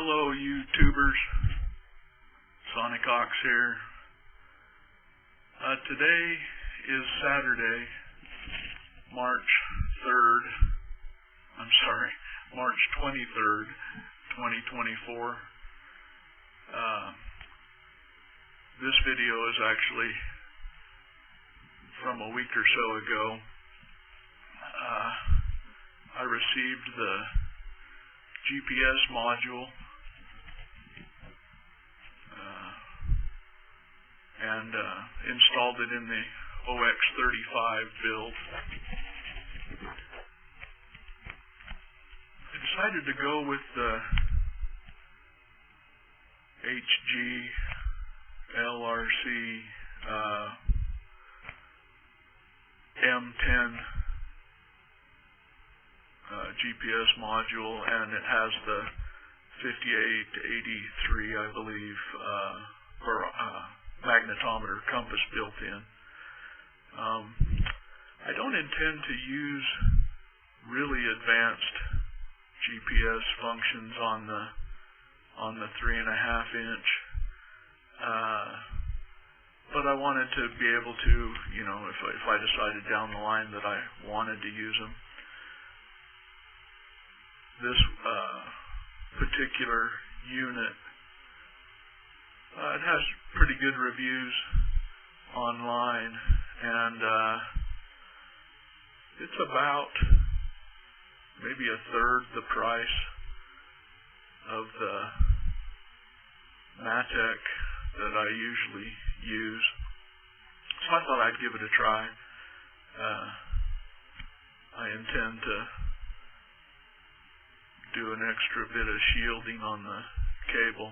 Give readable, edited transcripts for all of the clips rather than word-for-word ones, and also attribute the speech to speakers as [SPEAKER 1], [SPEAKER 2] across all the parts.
[SPEAKER 1] Hello YouTubers, Sonic Ox here. Today is Saturday, March 23rd, 2024. This video is actually from a week or so ago. I received the GPS module and installed it in the Ox35 build. I decided to go with the HG LRC M10 GPS module, and it has the 5883, I believe, magnetometer compass built in. I don't intend to use really advanced GPS functions on the 3.5 inch, but I wanted to be able to, if I decided down the line that I wanted to use them. This particular unit, it has pretty good reviews online, and it's about maybe a third the price of the Matec that I usually use. So I thought I'd give it a try. I intend to do an extra bit of shielding on the cable.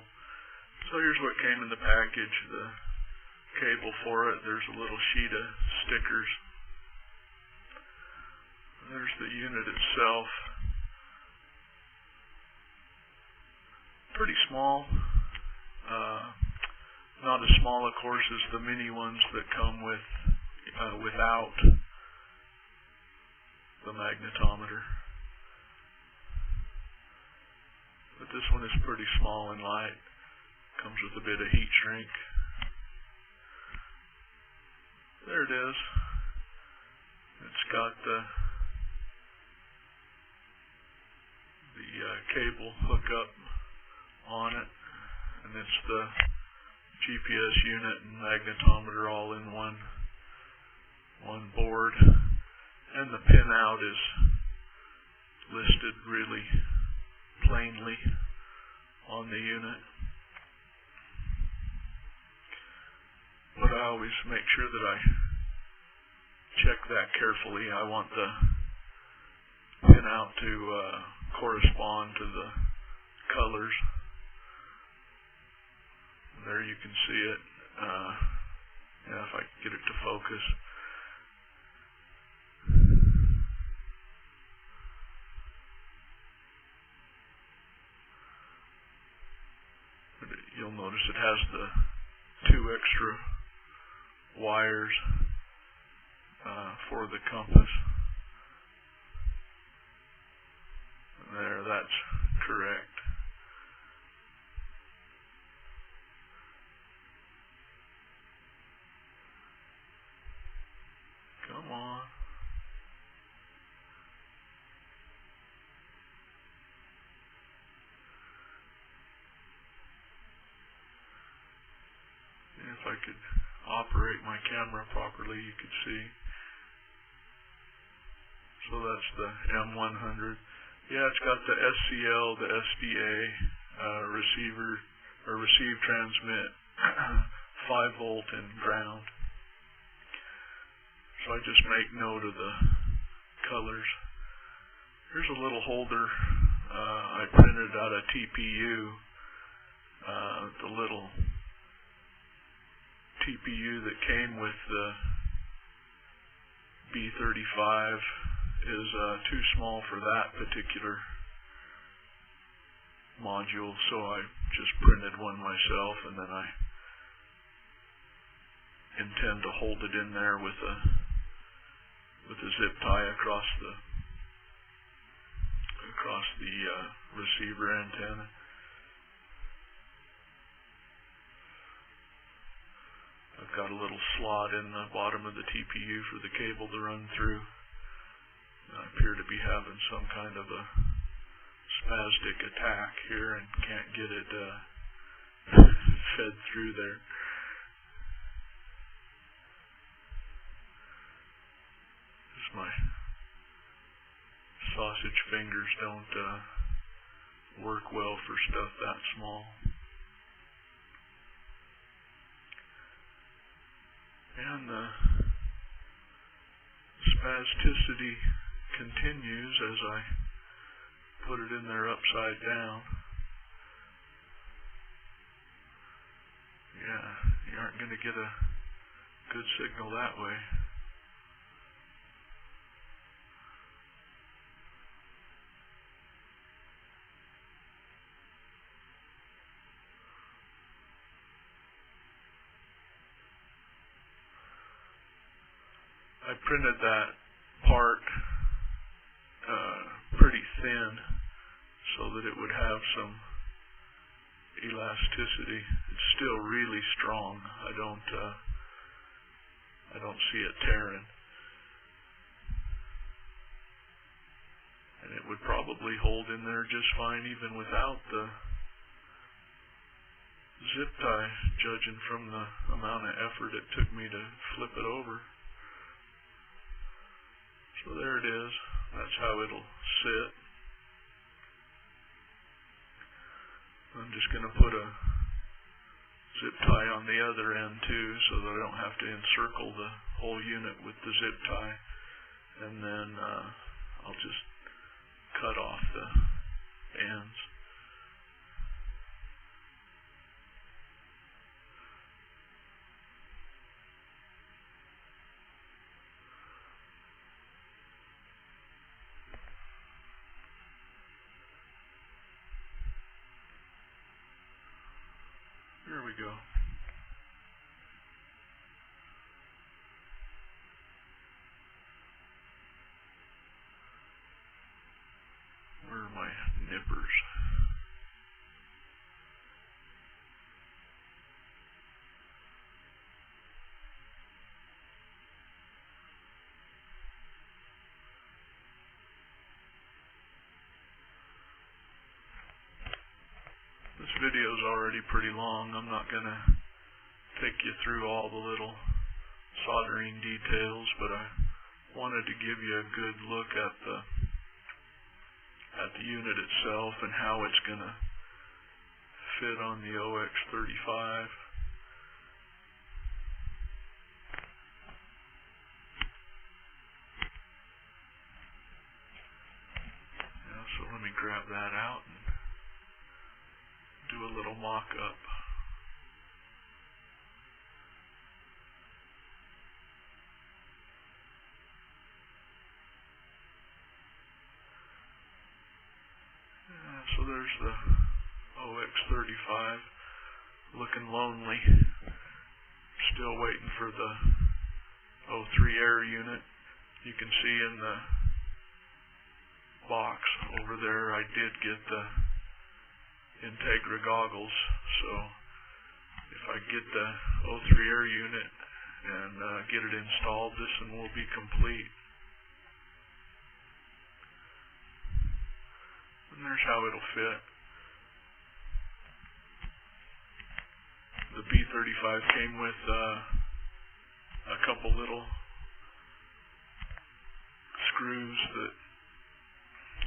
[SPEAKER 1] So here's what came in the package, the cable for it. There's a little sheet of stickers. There's the unit itself. Pretty small. Not as small, of course, as the mini ones that come with without the magnetometer. But this one is pretty small and light. Comes with a bit of heat shrink. There it is. It's got the cable hookup on it, and it's the GPS unit and magnetometer all in one board, and the pinout is listed really plainly on the unit. But I always make sure that I check that carefully. I want the pinout to correspond to the colors. There you can see it. If I can get it to focus. You'll notice it has the 2 extra wires for the compass. There, that's correct. Come on. If I could operate my camera properly, you could see. So that's the M100. Yeah, it's got the SCL, the SDA receiver, or receive transmit 5 volt and ground. So I just make note of the colors. Here's a little holder I printed out of TPU. The little TPU that came with the B35 is too small for that particular module, so I just printed one myself, and then I intend to hold it in there with a zip tie across the receiver antenna. I've got a little slot in the bottom of the TPU for the cable to run through. I appear to be having some kind of a spastic attack here and can't get it fed through there. Just my sausage fingers don't work well for stuff that small. And the spasticity continues as I put it in there upside down. Yeah, you aren't going to get a good signal that way. I printed that part pretty thin so that it would have some elasticity. It's still really strong. I don't see it tearing. And it would probably hold in there just fine even without the zip tie, judging from the amount of effort it took me to flip it over. So there it is. That's how it'll sit. I'm just going to put a zip tie on the other end too so that I don't have to encircle the whole unit with the zip tie. And then I'll just cut off the ends. Here we go. Where are my nippers? This video is already pretty long. I'm not going to take you through all the little soldering details, but I wanted to give you a good look at the unit itself and how it's going to fit on the Ox35. Yeah, so let me grab that out and do a little mock-up. So there's the Ox35 looking lonely. Still waiting for the O3 air unit. You can see in the box over there I did get the Integra goggles, so if I get the O3 air unit and get it installed, this one will be complete. And there's how it'll fit. The B35 came with a couple little screws that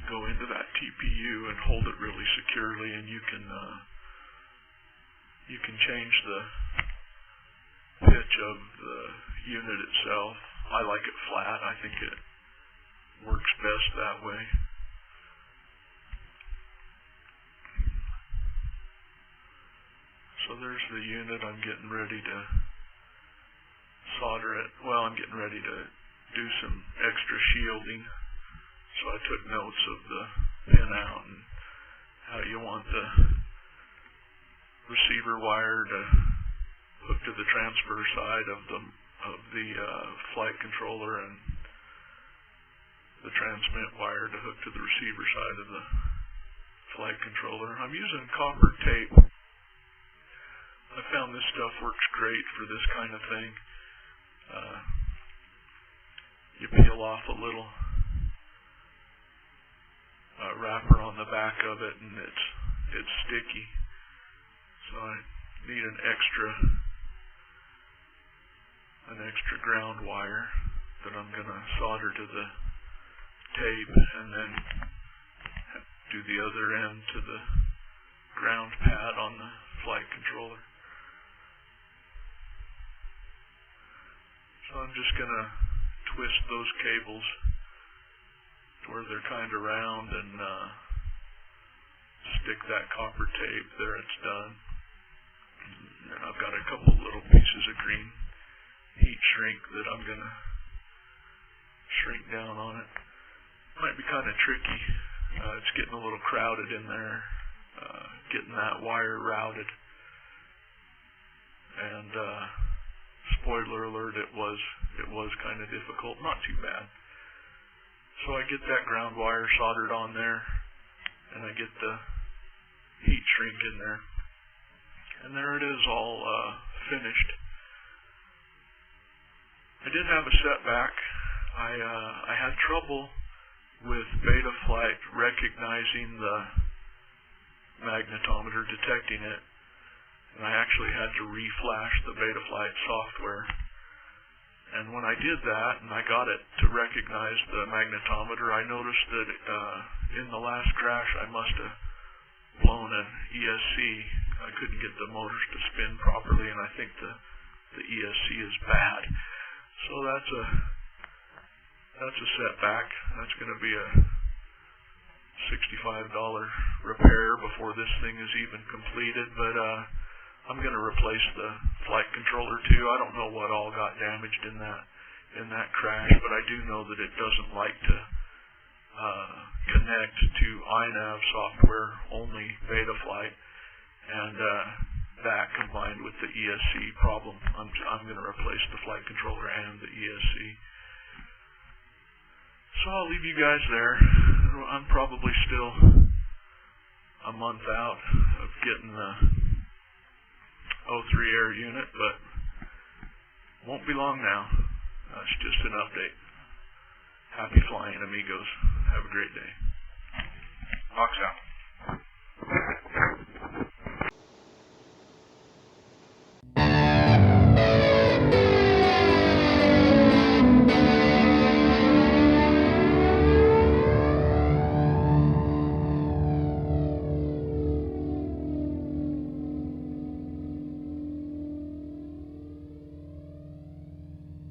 [SPEAKER 1] go into that TPU and hold it really securely, and you can change the pitch of the unit itself. I like it flat. I think it works best that way. So there's the unit. I'm getting ready to solder it. Well, I'm getting ready to do some extra shielding. So I took notes of the pin out and how you want the receiver wire to hook to the transfer side of the flight controller, and the transmit wire to hook to the receiver side of the flight controller. I'm using copper tape. I found this stuff works great for this kind of thing. You peel off a little wrapper on the back of it, and it's sticky. So I need an extra ground wire that I'm going to solder to the tape, and then do the other end to the ground pad on the flight controller. So I'm just going to twist those cables to where they're kind of round, and stick that copper tape. There, it's done. And I've got a couple little pieces of green heat shrink that I'm going to shrink down on it. Might be kind of tricky. It's getting a little crowded in there, getting that wire routed. And spoiler alert, it was kind of difficult. Not too bad. So I get that ground wire soldered on there, and I get the heat shrink in there. And there it is, all finished. I did have a setback. I had trouble with Betaflight recognizing the magnetometer, detecting it, and I actually had to reflash the Betaflight software. And when I did that, and I got it to recognize the magnetometer, I noticed that in the last crash I must have blown an ESC. I couldn't get the motors to spin properly, and I think the ESC is bad. So that's a setback. That's going to be a $65 repair before this thing is even completed. But I'm going to replace the flight controller too. I don't know what all got damaged in that crash, but I do know that it doesn't like to connect to iNav software, only Betaflight, and that combined with the ESC problem, I'm going to replace the flight controller and the ESC. So I'll leave you guys there. I'm probably still a month out of getting the O3 Air unit, but won't be long now. It's just an update. Happy flying, amigos. Have a great day. Ox out.